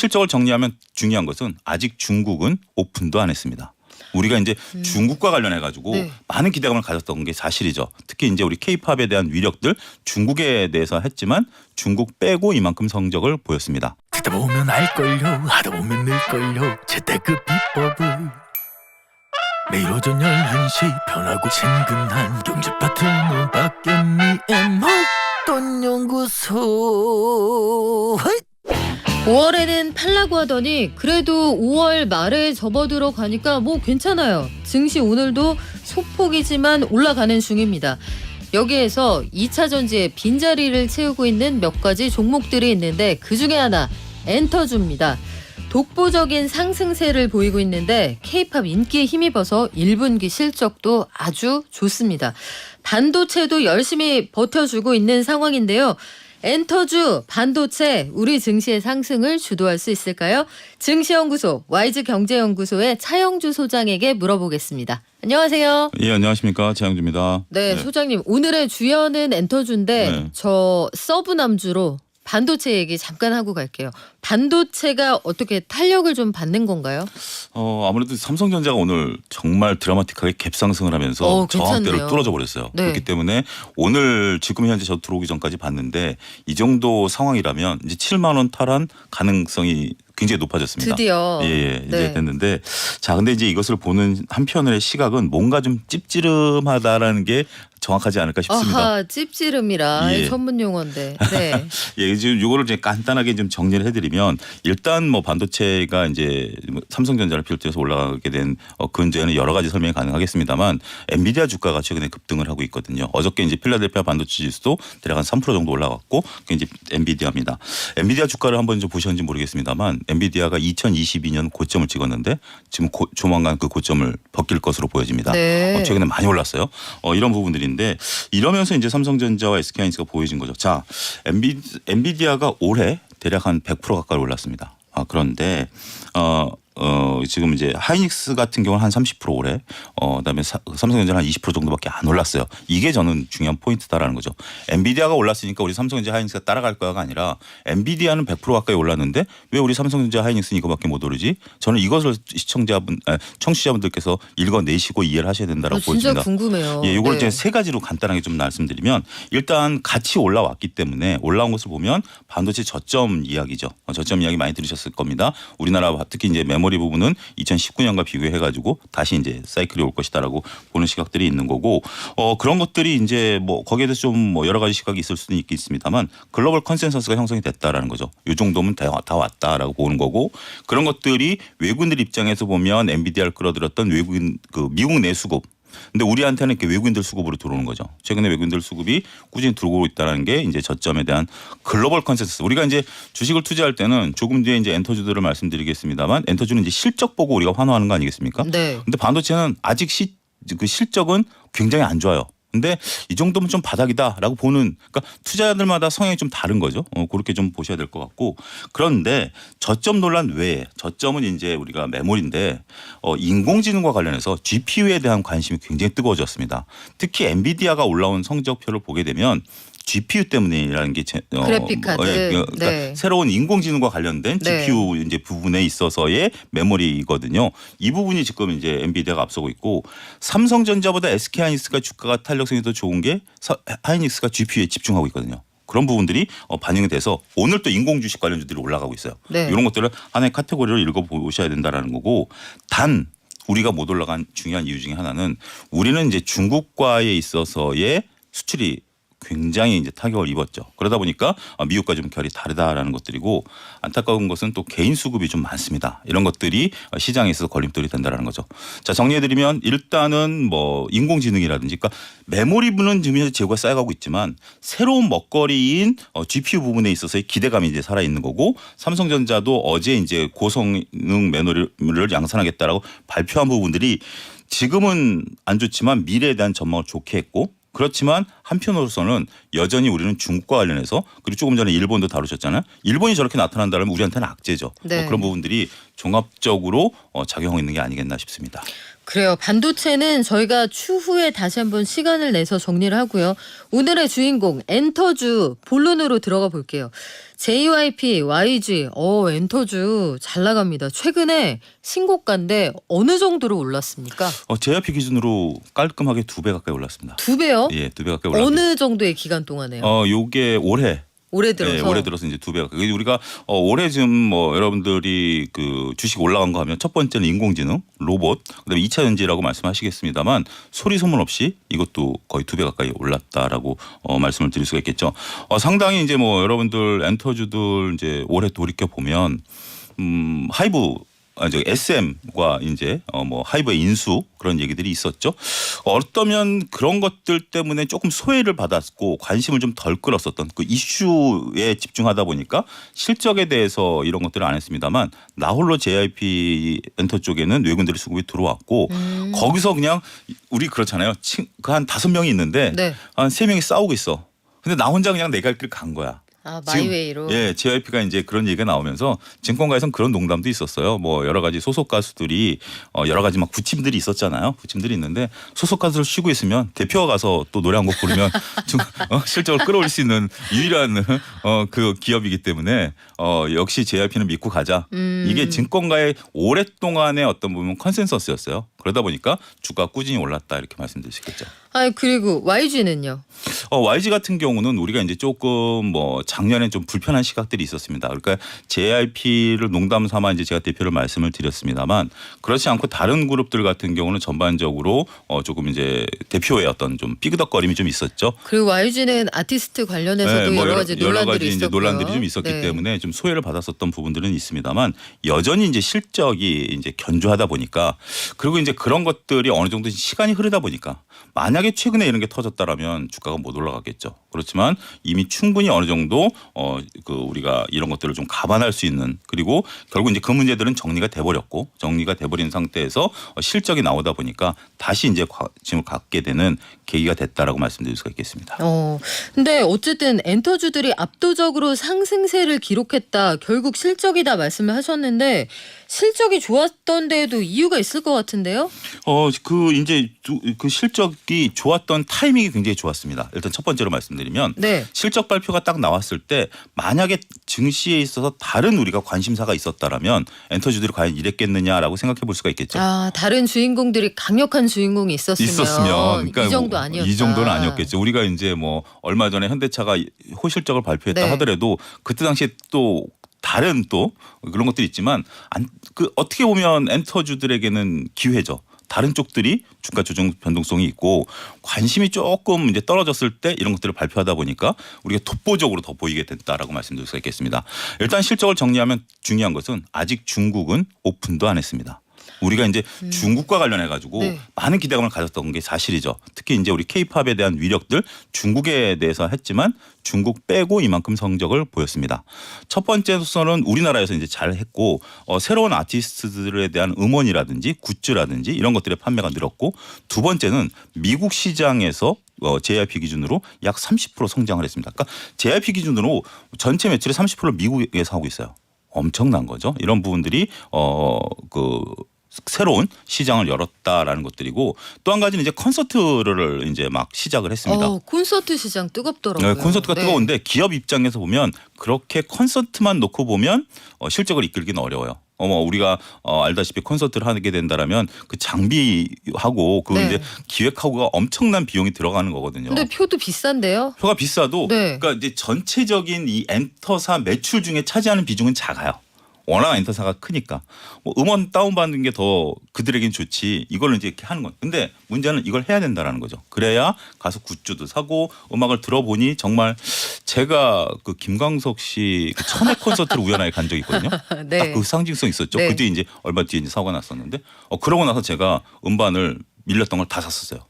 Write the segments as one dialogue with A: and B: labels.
A: 실적을 정리하면 중요한 것은 아직 중국은 오픈도 안 했습니다. 우리가 이제 중국과 관련해 가지고
B: 네.
A: 많은 기대감을 가졌던 게 사실이죠. 특히 이제 우리 K-팝에 대한 위력들 중국에 대해서 했지만 중국 빼고 이만큼 성적을 보였습니다.
C: 듣다 보면 알걸요 하다 보면 늘걸요 재테크 비법을 매일 오전 11시 편하고 친근한 경제 파트너 박연미의 목돈 연구소
B: 5월에는 팔라고 하더니 그래도 5월 말에 접어들어 가니까 뭐 괜찮아요. 증시 오늘도 소폭이지만 올라가는 중입니다. 여기에서 2차 전지의 빈자리를 채우고 있는 몇 가지 종목들이 있는데 그중에 하나 엔터주입니다. 독보적인 상승세를 보이고 있는데 K-팝 인기에 힘입어서 1분기 실적도 아주 좋습니다. 반도체도 열심히 버텨주고 있는 상황인데요. 엔터주, 반도체, 우리 증시의 상승을 주도할 수 있을까요? 증시연구소, 와이즈경제연구소의 차영주 소장에게 물어보겠습니다. 안녕하세요.
A: 예, 안녕하십니까. 최영주입니다.
B: 네, 소장님. 오늘의 주연은 엔터주인데
A: 네.
B: 저 서브남주로 반도체 얘기 잠깐 하고 갈게요. 반도체가 어떻게 탄력을 좀 받는 건가요?
A: 아무래도 삼성전자가 오늘 정말 드라마틱하게 갭상승을 하면서 저항대를
B: 괜찮네요.
A: 뚫어져 버렸어요.
B: 네.
A: 그렇기 때문에 오늘 지금 현재 저 들어오기 전까지 봤는데 이 정도 상황이라면 이제 7만 원 탈환 가능성이 굉장히 높아졌습니다.
B: 드디어.
A: 예, 이제
B: 네.
A: 됐는데 자, 근데 이제 이것을 보는 한편의 시각은 뭔가 좀 찝찝하다라는 게 정확하지 않을까 싶습니다.
B: 아하, 찝찝름이라
A: 예.
B: 전문 용어인데. 네.
A: 예, 지금 이거를 이제 간단하게 좀 정리를 해드리면 일단 뭐 반도체가 이제 삼성전자를 비롯해서 올라가게 된 근저에는 여러 가지 설명이 가능하겠습니다만 엔비디아 주가가 최근에 급등을 하고 있거든요. 어저께 이제 필라델피아 반도체 지수도 대략 한 3% 정도 올라갔고 그게 이제 엔비디아입니다. 엔비디아 주가를 한번 좀 보셨는지 모르겠습니다만 엔비디아가 2022년 고점을 찍었는데 지금 조만간 그 고점을 벗길 것으로 보여집니다.
B: 네.
A: 최근에 많이 올랐어요. 이런 부분들인데 이러면서 이제 삼성전자와 SK하이닉스가 보여진 거죠. 자, 엔비디아가 올해 대략 한 100% 가까이 올랐습니다. 그런데 지금 이제 하이닉스 같은 경우는 한 30% 올해, 그다음에 삼성전자는 한 20% 정도밖에 안 올랐어요. 이게 저는 중요한 포인트다라는 거죠. 엔비디아가 올랐으니까 우리 삼성전자 하이닉스가 따라갈 거야가 아니라 엔비디아는 100% 가까이 올랐는데 왜 우리 삼성전자 하이닉스는 이거밖에 못 오르지? 저는 이것을 청취자분들께서 읽어내시고 이해를 하셔야 된다라고
B: 진짜
A: 보여집니다.
B: 궁금해요.
A: 예, 이걸
B: 네.
A: 이제 세 가지로 간단하게 좀 말씀드리면 일단 같이 올라왔기 때문에 올라온 것을 보면 반도체 저점 이야기죠. 저점 이야기 많이 들으셨을 겁니다. 우리나라 특히 이제 메모리 부분은 2019년과 비교해 가지고 다시 이제 사이클이 올 것이다라고 보는 시각들이 있는 거고 그런 것들이 이제 뭐 거기에 대해서 좀 뭐 여러 가지 시각이 있을 수는 있겠습니다만 글로벌 컨센서스가 형성이 됐다라는 거죠. 이 정도면 다 왔다라고 보는 거고 그런 것들이 외국인들 입장에서 보면 엔비디아를 끌어들였던 외국인 그 미국 내 수급 근데 우리한테는 이렇게 외국인들 수급으로 들어오는 거죠. 최근에 외국인들 수급이 꾸준히 들어오고 있다는 게 이제 저점에 대한 글로벌 컨센서스. 우리가 이제 주식을 투자할 때는 조금 뒤에 이제 엔터주들을 말씀드리겠습니다만 엔터주는 이제 실적 보고 우리가 환호하는 거 아니겠습니까?
B: 네.
A: 근데 반도체는 아직 그 실적은 굉장히 안 좋아요. 근데 이 정도면 좀 바닥이다라고 보는 그러니까 투자자들마다 성향이 좀 다른 거죠. 그렇게 좀 보셔야 될 것 같고 그런데 저점 논란 외에 저점은 이제 우리가 메모리인데 인공지능과 관련해서 GPU에 대한 관심이 굉장히 뜨거워졌습니다. 특히 엔비디아가 올라온 성적표를 보게 되면 GPU 때문이라는 게
B: 그래픽 카드.
A: 그러니까
B: 네.
A: 새로운 인공지능과 관련된
B: 네.
A: GPU 이제 부분에 있어서의 메모리거든요. 이 부분이 지금 이제 엔비디아가 앞서고 있고 삼성전자보다 SK하이닉스가 주가가 탄력성이 더 좋은 게 하이닉스가 GPU에 집중하고 있거든요. 그런 부분들이 반영이 돼서 오늘 또 인공주식 관련주들이 올라가고 있어요.
B: 네.
A: 이런 것들을 하나의 카테고리로 읽어보셔야 된다라는 거고 단 우리가 못 올라간 중요한 이유 중에 하나는 우리는 이제 중국과에 있어서의 수출이 굉장히 이제 타격을 입었죠. 그러다 보니까 미국과 좀 결이 다르다라는 것들이고 안타까운 것은 또 개인 수급이 좀 많습니다. 이런 것들이 시장에 있어서 걸림돌이 된다라는 거죠. 자, 정리해드리면 일단은 뭐 인공지능이라든지 그러니까 메모리부는 지금 재고가 쌓여가고 있지만 새로운 먹거리인 GPU 부분에 있어서의 기대감이 이제 살아있는 거고 삼성전자도 어제 이제 고성능 메모리를 양산하겠다라고 발표한 부분들이 지금은 안 좋지만 미래에 대한 전망을 좋게 했고 그렇지만 한편으로서는 여전히 우리는 중국과 관련해서 그리고 조금 전에 일본도 다루셨잖아요. 일본이 저렇게 나타난다면 우리한테는 악재죠.
B: 네.
A: 그런 부분들이 종합적으로 작용하고 있는 게 아니겠나 싶습니다.
B: 그래요. 반도체는 저희가 추후에 다시 한번 시간을 내서 정리를 하고요. 오늘의 주인공 엔터주 본론으로 들어가 볼게요. JYP, YG, 엔터주 잘 나갑니다. 최근에 신고가인데 어느 정도로 올랐습니까?
A: JYP 기준으로 깔끔하게 2배 가까이 올랐습니다.
B: 2배요?
A: 예, 2배 가까이 올랐습니다.
B: 어느 정도의 기간 동안에요?
A: 요게 올해
B: 들어서?
A: 네, 올해 들어서 이제 2배 가까이. 우리가 올해 지금 뭐 여러분들이 그 주식 올라간 거 하면 첫 번째는 인공지능, 로봇, 그다음에 2차 전지라고 말씀하시겠습니다만 소리 소문 없이 이것도 거의 2배 가까이 올랐다라고 말씀을 드릴 수가 있겠죠. 상당히 이제 뭐 여러분들 엔터주들 이제 올해 돌이켜 보면 하이브 SM과 이제 뭐 하이브의 인수 그런 얘기들이 있었죠. 어쩌면 그런 것들 때문에 조금 소외를 받았고 관심을 좀 덜 끌었었던 그 이슈에 집중하다 보니까 실적에 대해서 이런 것들을 안 했습니다만 나홀로 JYP 엔터 쪽에는 외국인들의 수급이 들어왔고 거기서 그냥 우리 그렇잖아요. 그 한 5명이 있는데
B: 네.
A: 한 3명이 싸우고 있어. 근데 나 혼자 그냥 내 갈 길 간 거야.
B: 마이웨이로.
A: 예, JYP가 이제 그런 얘기가 나오면서 증권가에서는 그런 농담도 있었어요. 뭐 여러 가지 소속 가수들이 여러 가지 막 부침들이 있었잖아요. 부침들이 있는데 소속 가수를 쉬고 있으면 대표가 가서 또 노래 한 곡 부르면 좀 실적을 끌어올릴 수 있는 유일한 그 기업이기 때문에 역시 JYP는 믿고 가자. 이게 증권가의 오랫동안의 어떤 보면 컨센서스였어요. 그러다 보니까 주가 꾸준히 올랐다 이렇게 말씀드릴 수 있겠죠.
B: 그리고 YG는요?
A: YG 같은 경우는 우리가 이제 조금 뭐 작년에 좀 불편한 시각들이 있었습니다. 그러니까 JYP를 농담 삼아 이제 제가 대표를 말씀을 드렸습니다만 그렇지 않고 다른 그룹들 같은 경우는 전반적으로 조금 이제 대표의 어떤 좀 삐그덕거림이 좀 있었죠.
B: 그리고 YG는 아티스트 관련해서도
A: 뭐
B: 여러 가지 논란들이
A: 이제
B: 있었고요.
A: 논란들이 좀 있었기
B: 네.
A: 때문에 좀 소외를 받았었던 부분들은 있습니다만 여전히 이제 실적이 이제 견조하다 보니까 그리고 이제 그런 것들이 어느 정도 시간이 흐르다 보니까 만약에 최근에 이런 게 터졌다라면 주가가 못 올라가겠죠. 그렇지만 이미 충분히 어느 정도 그 우리가 이런 것들을 좀 감안할 수 있는 그리고 결국 이제 그 문제들은 정리가 돼버렸고 정리가 돼버린 상태에서 실적이 나오다 보니까 다시 이제 관심을 갖게 되는 계기가 됐다라고 말씀드릴 수가 있겠습니다.
B: 근데 어쨌든 엔터주들이 압도적으로 상승세를 기록했다. 결국 실적이다 말씀을 하셨는데 실적이 좋았던 데에도 이유가 있을 것 같은데요?
A: 그 이제 그 실적이 좋았던 타이밍이 굉장히 좋았습니다. 일단 첫 번째로 말씀드리면
B: 네.
A: 실적 발표가 딱 나왔을 때 만약에 증시에 있어서 다른 우리가 관심사가 있었다라면 엔터주들이 과연 이랬겠느냐라고 생각해 볼 수가 있겠죠.
B: 다른 주인공들이 강력한 주인공이 있었으면
A: 그러니까
B: 이 정도 아니었다.
A: 이 정도는 아니었겠죠. 우리가 이제 뭐 얼마 전에 현대차가 호실적을 발표했다
B: 네.
A: 하더라도 그때 당시에 또 다른 또 그런 것들이 있지만 어떻게 보면 엔터주들에게는 기회죠. 다른 쪽들이 주가 조정 변동성이 있고 관심이 조금 이제 떨어졌을 때 이런 것들을 발표하다 보니까 우리가 독보적으로 더 보이게 됐다라고 말씀드릴 수가 있겠습니다. 일단 실적을 정리하면 중요한 것은 아직 중국은 오픈도 안 했습니다. 우리가 이제 중국과 관련해 가지고
B: 네.
A: 많은 기대감을 가졌던 게 사실이죠. 특히 이제 우리 K-팝에 대한 위력들 중국에 대해서 했지만 중국 빼고 이만큼 성적을 보였습니다. 첫 번째로서는 우리나라에서 이제 잘 했고 새로운 아티스트들에 대한 음원이라든지 굿즈라든지 이런 것들의 판매가 늘었고 두 번째는 미국 시장에서 JYP 기준으로 약 30% 성장을 했습니다. 그러니까 JYP 기준으로 전체 매출의 30%를 미국에서 하고 있어요. 엄청난 거죠. 이런 부분들이 새로운 시장을 열었다라는 것들이고 또 한 가지는 이제 콘서트를 이제 막 시작을 했습니다.
B: 콘서트 시장 뜨겁더라고요.
A: 네, 콘서트가 뜨거운데 기업 입장에서 보면 그렇게 콘서트만 놓고 보면 실적을 이끌기는 어려워요. 우리가 알다시피 콘서트를 하게 된다라면 그 장비하고 그
B: 네.
A: 이제 기획하고가 엄청난 비용이 들어가는 거거든요.
B: 근데 표도 비싼데요?
A: 표가 비싸도
B: 네.
A: 그러니까 이제 전체적인 이 엔터사 매출 중에 차지하는 비중은 작아요. 워낙 엔터사가 크니까 음원 다운받는 게 더 그들에겐 좋지 이걸 이제 이렇게 하는 건. 근데 문제는 이걸 해야 된다라는 거죠. 그래야 가서 굿즈도 사고 음악을 들어보니 정말 제가 그 김광석 씨 그 천회 콘서트를 우연하게 간 적이 있거든요.
B: 네.
A: 딱 그 상징성 있었죠.
B: 네.
A: 그때 이제 얼마 뒤에 이제 사고가 났었는데 그러고 나서 제가 음반을 밀렸던 걸 다 샀었어요.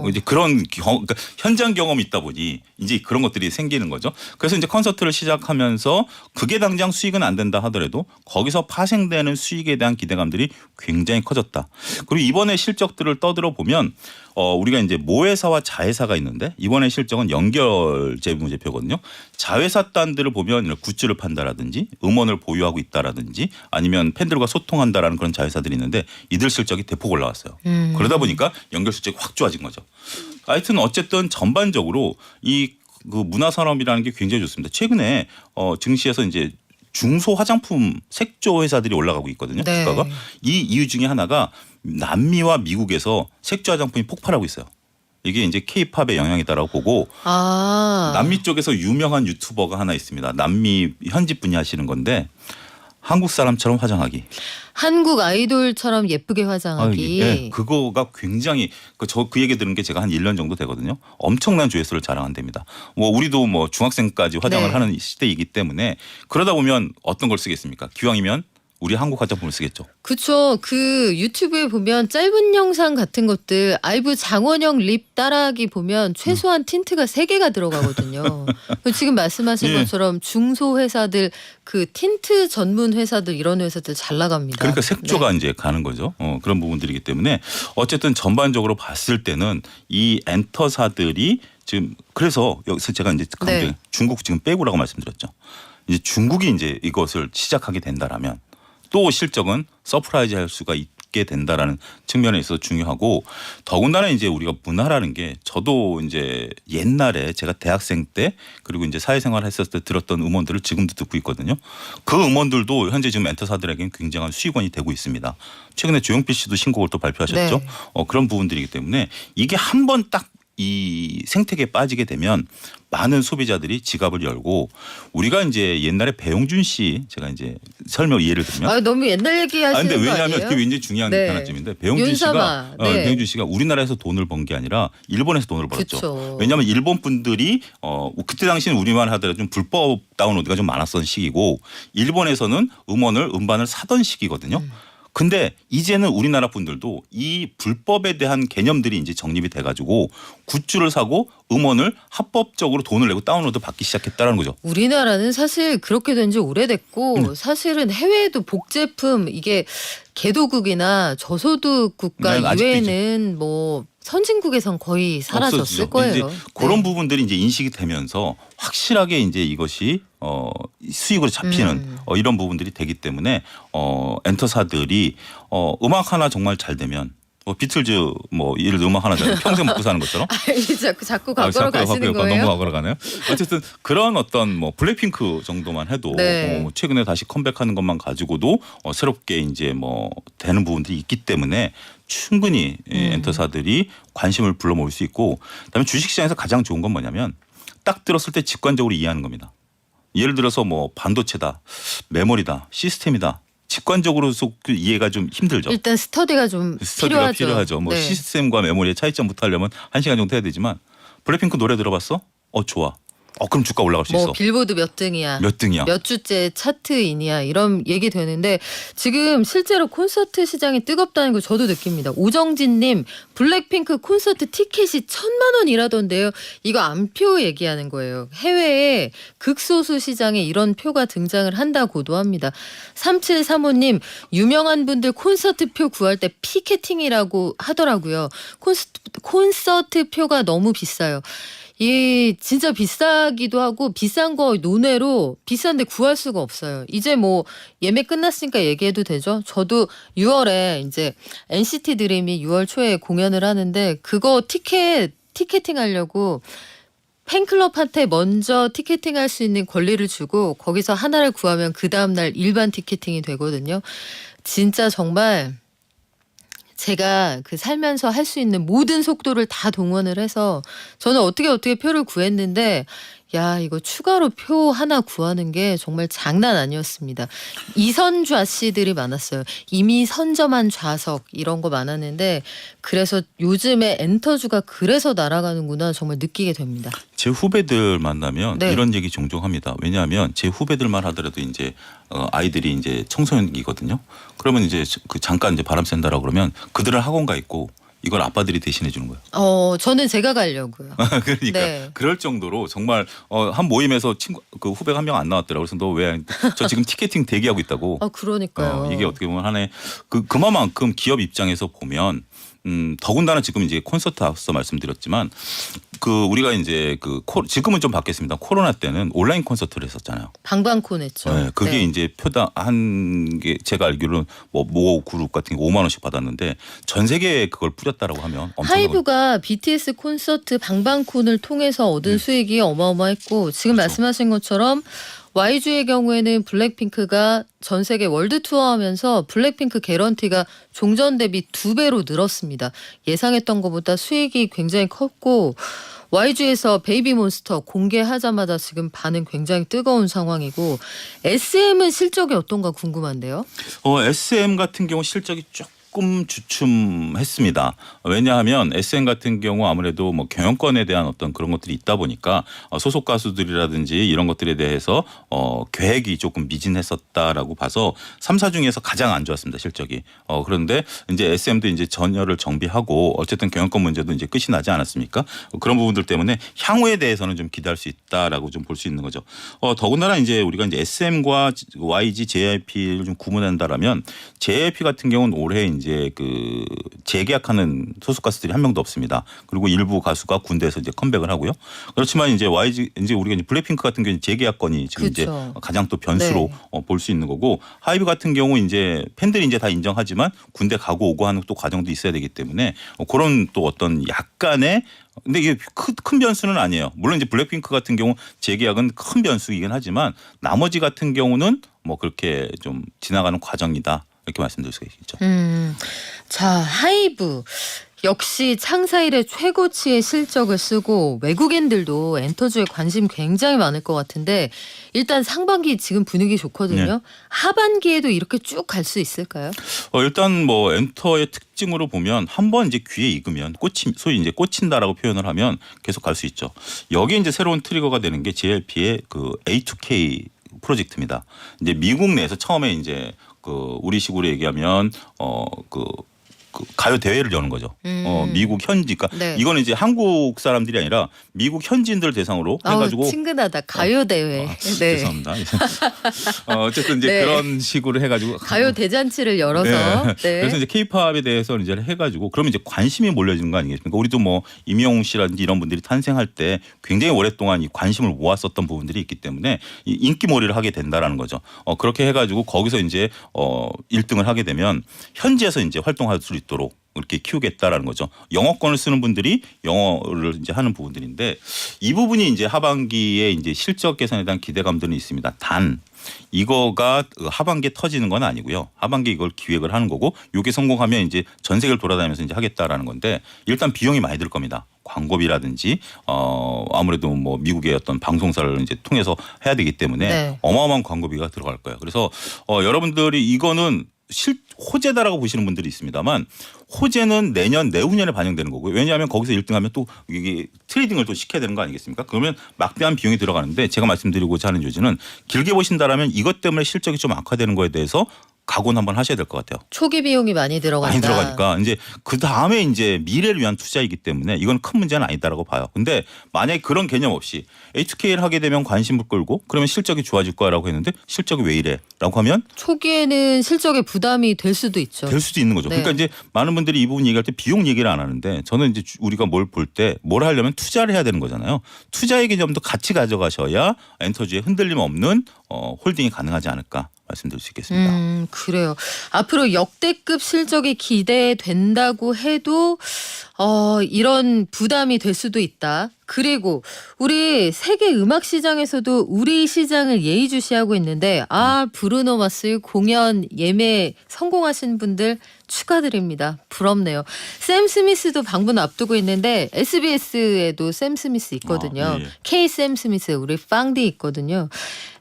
A: 이제 그런 그러니까 현장 경험이 있다 보니 이제 그런 것들이 생기는 거죠. 그래서 이제 콘서트를 시작하면서 그게 당장 수익은 안 된다 하더라도 거기서 파생되는 수익에 대한 기대감들이 굉장히 커졌다. 그리고 이번에 실적들을 떠들어 보면 우리가 이제 모회사와 자회사가 있는데 이번에 실적은 연결 재무제표거든요. 자회사 단들을 보면 굿즈를 판다라든지 음원을 보유하고 있다라든지 아니면 팬들과 소통한다라는 그런 자회사들이 있는데 이들 실적이 대폭 올라왔어요. 그러다 보니까 연결 실적이 확 좋아진 거죠. 하여튼 어쨌든 전반적으로 이 그 문화산업이라는 게 굉장히 좋습니다. 최근에 증시에서 이제 중소 화장품 색조 회사들이 올라가고 있거든요.
B: 네.
A: 주가가. 이 이유 중에 하나가 남미와 미국에서 색조 화장품이 폭발하고 있어요. 이게 이제 K-팝의 영향이다라고 보고 남미 쪽에서 유명한 유튜버가 하나 있습니다. 남미 현지 분이 하시는 건데 한국 사람처럼 화장하기.
B: 한국 아이돌처럼 예쁘게 화장하기.
A: 네, 그거가 굉장히 그 얘기 들은 게 제가 한 1년 정도 되거든요. 엄청난 조회수를 자랑한답니다. 뭐 우리도 뭐 중학생까지 화장을
B: 네.
A: 하는 시대이기 때문에 그러다 보면 어떤 걸 쓰겠습니까? 기왕이면 우리 한국 화장품을 쓰겠죠.
B: 그렇죠. 그 유튜브에 보면 짧은 영상 같은 것들 아이브 장원영 립 따라하기 보면 최소한 틴트가 3개가 들어가거든요. 지금 말씀하신
A: 예.
B: 것처럼 중소회사들 그 틴트 전문 회사들 이런 회사들 잘 나갑니다.
A: 그러니까 색조가
B: 네.
A: 이제 가는 거죠. 그런 부분들이기 때문에 어쨌든 전반적으로 봤을 때는 이 엔터사들이 지금 그래서 여기서 제가 이제
B: 네.
A: 중국 지금 빼고라고 말씀드렸죠. 이제 중국이 이제 이것을 시작하게 된다라면 또 실적은 서프라이즈 할 수가 있게 된다라는 측면에 있어서 중요하고 더군다나 이제 우리가 문화라는 게 저도 이제 옛날에 제가 대학생 때 그리고 이제 사회생활 했었을 때 들었던 음원들을 지금도 듣고 있거든요. 그 음원들도 현재 지금 엔터사들에게는 굉장한 수익원이 되고 있습니다. 최근에 조용필 씨도 신곡을 또 발표하셨죠.
B: 네.
A: 그런 부분들이기 때문에 이게 한 번 딱 이 생태계에 빠지게 되면 많은 소비자들이 지갑을 열고 우리가 이제 옛날에 배용준 씨 제가 이제 설명 이해를 드리면
B: 너무 옛날 얘기하시는
A: 근데
B: 거
A: 왜냐하면
B: 아니에요?
A: 그게 굉장히 중요한
B: 네.
A: 하나쯤인데 배용준
B: 윤사마.
A: 씨가
B: 네.
A: 배용준 씨가 우리나라에서 돈을 번 게 아니라 일본에서 돈을 벌었죠.
B: 그쵸.
A: 왜냐하면 일본 분들이 그때 당시는 우리만 하더라도 좀 불법 다운로드가 좀 많았던 시기고 일본에서는 음반을 사던 시기거든요. 근데 이제는 우리나라 분들도 이 불법에 대한 개념들이 이제 정립이 돼가지고 굿즈를 사고 음원을 합법적으로 돈을 내고 다운로드 받기 시작했다는 거죠.
B: 우리나라는 사실 그렇게 된 지 오래됐고 사실은 해외에도 복제품 이게 개도국이나 저소득 국가
A: 네, 아직도
B: 이외에는 뭐 선진국에선 거의 사라졌을
A: 없어지죠.
B: 거예요.
A: 이제 그런
B: 네.
A: 부분들이 이제 인식이 되면서 확실하게 이제 이것이 수익으로 잡히는 이런 부분들이 되기 때문에 엔터사들이 음악 하나 정말 잘 되면 비틀즈 뭐 예를 들어 음악 하나 잘 되면 평생 먹고 사는 것처럼
B: 자꾸 과거로 가시는 거예요?
A: 너무 과거로 가네요. 어쨌든 그런 어떤 뭐 블랙핑크 정도만 해도
B: 네.
A: 최근에 다시 컴백하는 것만 가지고도 새롭게 이제 뭐 되는 부분들이 있기 때문에 충분히 엔터사들이 관심을 불러 모을 수 있고 그다음에 주식시장에서 가장 좋은 건 뭐냐면 딱 들었을 때 직관적으로 이해하는 겁니다. 예를 들어서 뭐 반도체다, 메모리다, 시스템이다. 직관적으로 그 이해가 좀 힘들죠.
B: 일단 스터디가 좀
A: 스터디가
B: 필요하죠.
A: 필요하죠. 뭐
B: 네.
A: 시스템과 메모리의 차이점부터 하려면 1시간 정도 해야 되지만 블랙핑크 노래 들어봤어? 좋아. 그럼 주가 올라갈 수
B: 뭐
A: 있어.
B: 빌보드 몇 등이야.
A: 몇 등이야.
B: 몇 주째 차트인이야. 이런 얘기 되는데 지금 실제로 콘서트 시장이 뜨겁다는 걸 저도 느낍니다. 오정진님 블랙핑크 콘서트 티켓이 1,000만 원이라던데요. 이거 암표 얘기하는 거예요. 해외에 극소수 시장에 이런 표가 등장을 한다고도 합니다. 3735님 유명한 분들 콘서트 표 구할 때 피케팅이라고 하더라고요. 콘서트 표가 너무 비싸요. 이 진짜 비싸기도 하고 비싼 거 논외로 비싼데 구할 수가 없어요. 이제 뭐 예매 끝났으니까 얘기해도 되죠. 저도 6월에 이제 NCT 드림이 6월 초에 공연을 하는데 그거 티켓팅 하려고 팬클럽한테 먼저 티켓팅할 수 있는 권리를 주고 거기서 하나를 구하면 그 다음날 일반 티켓팅이 되거든요. 진짜 정말 제가 그 살면서 할 수 있는 모든 속도를 다 동원을 해서 저는 어떻게 표를 구했는데 야 이거 추가로 표 하나 구하는 게 정말 장난 아니었습니다. 이선 좌씨들이 많았어요. 이미 선점한 좌석 이런 거 많았는데 그래서 요즘에 엔터주가 그래서 날아가는구나 정말 느끼게 됩니다.
A: 제 후배들 만나면
B: 네.
A: 이런 얘기 종종 합니다. 왜냐하면 제 후배들만 하더라도 이제 아이들이 이제 청소년기거든요. 그러면 이제 그 잠깐 이제 바람 쐰다라고 그러면 그들은 학원 가 있고 이걸 아빠들이 대신해 주는 거예요.
B: 저는 제가 가려고요.
A: 그러니까
B: 네.
A: 그럴 정도로 정말 한 모임에서 그 후배가 한 명 안 나왔더라고. 그래서 너 왜 저 지금 티켓팅 대기하고 있다고.
B: 그러니까요.
A: 이게 어떻게 보면 하나의 그만큼 기업 입장에서 보면 더군다나 지금 이제 콘서트 앞서 말씀드렸지만 그 우리가 이제 지금은 좀 바뀌었습니다. 코로나 때는 온라인 콘서트를 했었잖아요.
B: 방방콘 했죠.
A: 네, 그게
B: 네.
A: 이제 표당 한 게 제가 알기로는 모 그룹 같은 게 5만 원씩 받았는데 전 세계에 그걸 뿌렸다라고 하면 엄청나거든요.
B: 하이브가 BTS 콘서트 방방콘을 통해서 얻은 수익이 어마어마했고 지금
A: 그렇죠.
B: 말씀하신 것처럼 YG의 경우에는 블랙핑크가 전 세계 월드 투어하면서 블랙핑크 개런티가 종전 대비 2배로 늘었습니다. 예상했던 것보다 수익이 굉장히 컸고 YG에서 베이비몬스터 공개하자마자 지금 반응 굉장히 뜨거운 상황이고 SM은 실적이 어떤가 궁금한데요.
A: SM 같은 경우 실적이 조금 주춤했습니다. 왜냐하면 SM 같은 경우 아무래도 뭐 경영권에 대한 어떤 그런 것들이 있다 보니까 소속 가수들이라든지 이런 것들에 대해서 계획이 조금 미진했었다라고 봐서 3사 중에서 가장 안 좋았습니다. 실적이. 그런데 이제 SM도 이제 전열을 정비하고 어쨌든 경영권 문제도 이제 끝이 나지 않았습니까? 그런 부분들 때문에 향후에 대해서는 좀 기대할 수 있다라고 좀 볼 수 있는 거죠. 더군다나 이제 우리가 이제 SM과 YG, JYP를 좀 구분한다라면 JYP 같은 경우는 올해 이제 그 재계약하는 소속 가수들이 한 명도 없습니다. 그리고 일부 가수가 군대에서 이제 컴백을 하고요. 그렇지만 이제 YG 이제 우리가 이제 블랙핑크 같은 경우는 재계약건이 지금
B: 그렇죠.
A: 이제 가장 또 변수로
B: 네.
A: 볼 수 있는 거고 하이브 같은 경우 이제 팬들이 이제 다 인정하지만 군대 가고 오고 하는 또 과정도 있어야 되기 때문에 그런 또 어떤 약간의 근데 이게 큰 변수는 아니에요. 물론 이제 블랙핑크 같은 경우 재계약은 큰 변수이긴 하지만 나머지 같은 경우는 뭐 그렇게 좀 지나가는 과정이다. 이렇게 말씀드릴 수가 있겠죠.
B: 자, 하이브 역시 창사 이래 최고치의 실적을 쓰고 외국인들도 엔터주에 관심 굉장히 많을 것 같은데 일단 상반기 지금 분위기 좋거든요.
A: 네.
B: 하반기에도 이렇게 쭉 갈 수 있을까요?
A: 일단 뭐 엔터의 특징으로 보면 한번 이제 귀에 익으면 소위 이제 꽂힌다라고 표현을 하면 계속 갈 수 있죠. 여기 이제 새로운 트리거가 되는 게 JYP의 그 A2K 프로젝트입니다. 이제 미국 내에서 처음에 이제 그 우리식으로 얘기하면 그 가요 대회를 여는 거죠. 미국 현지, 그러니까
B: 네.
A: 이거는 이제 한국 사람들이 아니라 미국 현지인들 대상으로 해가지고
B: 친근하다. 가요 대회. 네.
A: 죄송합니다. 어쨌든 이제
B: 네.
A: 그런 식으로 해가지고
B: 가요 대잔치를 열어서.
A: 네.
B: 네.
A: 그래서 이제 K-팝에 대해서 이제 해가지고 그러면 이제 관심이 몰려지는 거 아니겠습니까? 우리도 뭐 임영웅 씨라든지 이런 분들이 탄생할 때 굉장히 오랫동안 이 관심을 모았었던 부분들이 있기 때문에 이 인기몰이를 하게 된다라는 거죠. 그렇게 해가지고 거기서 이제 1등을 하게 되면 현지에서 이제 활동할 수 있도록 이렇게 키우겠다라는 거죠. 영어권을 쓰는 분들이 영어를 이제 하는 부분들인데 이 부분이 이제 하반기에 이제 실적 개선에 대한 기대감들은 있습니다. 단 이거가 하반기에 터지는 건 아니고요. 하반기에 이걸 기획을 하는 거고 이게 성공하면 이제 전 세계를 돌아다니면서 이제 하겠다라는 건데 일단 비용이 많이 들 겁니다. 광고비라든지 아무래도 뭐 미국의 어떤 방송사를 이제 통해서 해야 되기 때문에
B: 네.
A: 어마어마한 광고비가 들어갈 거예요. 그래서 여러분들이 이거는 호재다라고 보시는 분들이 있습니다만 호재는 내후년에 반영되는 거고요. 왜냐하면 거기서 1등하면 또 이게 트레이딩을 또 시켜야 되는 거 아니겠습니까? 그러면 막대한 비용이 들어가는데 제가 말씀드리고자 하는 요지는 길게 보신다라면 이것 때문에 실적이 좀 악화되는 거에 대해서 각오는 한번 하셔야 될 것 같아요.
B: 초기 비용이 많이 들어간다.
A: 많이 들어가니까 이제 그 다음에 이제 미래를 위한 투자이기 때문에 이건 큰 문제는 아니다라고 봐요. 근데 만약에 그런 개념 없이 H2K를 하게 되면 관심을 끌고 그러면 실적이 좋아질 거라고 했는데 실적이 왜 이래라고 하면
B: 초기에는 실적에 부담이 될 수도 있죠.
A: 될 수도 있는 거죠.
B: 네.
A: 그러니까 이제 많은 분들이 이 부분 얘기할 때 비용 얘기를 안 하는데 저는 이제 우리가 뭘 볼 때 뭘 하려면 투자를 해야 되는 거잖아요. 투자의 개념도 같이 가져가셔야 엔터주에 흔들림 없는 홀딩이 가능하지 않을까. 말씀드릴 수 있겠습니다.
B: 그래요. 앞으로 역대급 실적이 기대된다고 해도 이런 부담이 될 수도 있다. 그리고 우리 세계 음악 시장에서도 우리 시장을 예의주시하고 있는데 브루노 마스 공연 예매 성공하신 분들 축하드립니다. 부럽네요. 샘 스미스도 방문 앞두고 있는데 SBS에도 샘 스미스 있거든요.
A: 예.
B: K 샘 스미스 우리 빵디 있거든요.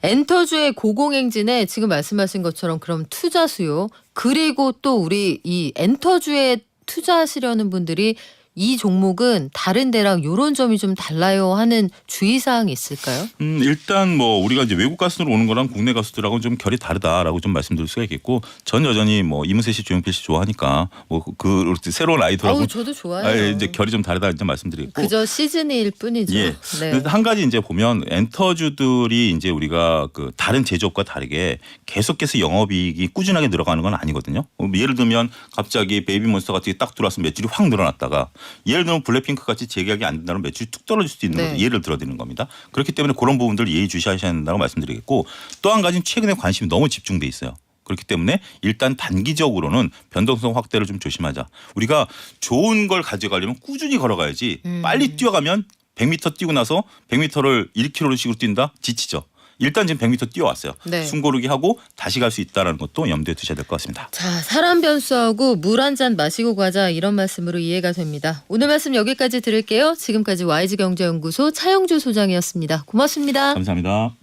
B: 엔터주의 고공행진에 지금 말씀하신 것처럼 그럼 투자 수요 그리고 또 우리 이 엔터주에 투자하시려는 분들이 이 종목은 다른 데랑 이런 점이 좀 달라요 하는 주의사항이 있을까요?
A: 일단 뭐 우리가 이제 외국 가수들 오는 거랑 국내 가수들하고는 좀 결이 다르다라고 좀 말씀드릴 수가 있겠고 전 여전히 뭐 이문세 씨, 조용필 씨 좋아하니까 뭐 그 새로운 아이돌하고
B: 저도 좋아요.
A: 이제 결이 좀 다르다 이제 말씀드리겠고
B: 그저 시즌일 뿐이죠.
A: 예.
B: 네.
A: 한 가지 이제 보면 엔터주들이 이제 우리가 그 다른 제조업과 다르게 계속해서 영업이익이 꾸준하게 늘어가는 건 아니거든요. 예를 들면 갑자기 베이비몬스터 같은 게 딱 들어와서 매출이 확 늘어났다가 예를 들면 블랙핑크 같이 재계약이 안 된다면 매출이 툭 떨어질 수도 있는
B: 네.
A: 거죠. 예를 들어드리는 겁니다. 그렇기 때문에 그런 부분들 예의주시하셔야 된다고 말씀드리겠고 또 한 가지는 최근에 관심이 너무 집중돼 있어요. 그렇기 때문에 일단 단기적으로는 변동성 확대를 좀 조심하자. 우리가 좋은 걸 가져가려면 꾸준히 걸어가야지 빨리 뛰어가면 100m 뛰고 나서 100m를 1km씩으로 뛴다? 지치죠. 일단 지금 100m 뛰어왔어요.
B: 네.
A: 숨고르기 하고 다시 갈 수 있다는 것도 염두에 두셔야 될 것 같습니다.
B: 자, 사람 변수하고 물 한 잔 마시고 가자 이런 말씀으로 이해가 됩니다. 오늘 말씀 여기까지 들을게요. 지금까지 YG경제연구소 차영주 소장이었습니다. 고맙습니다.
A: 감사합니다.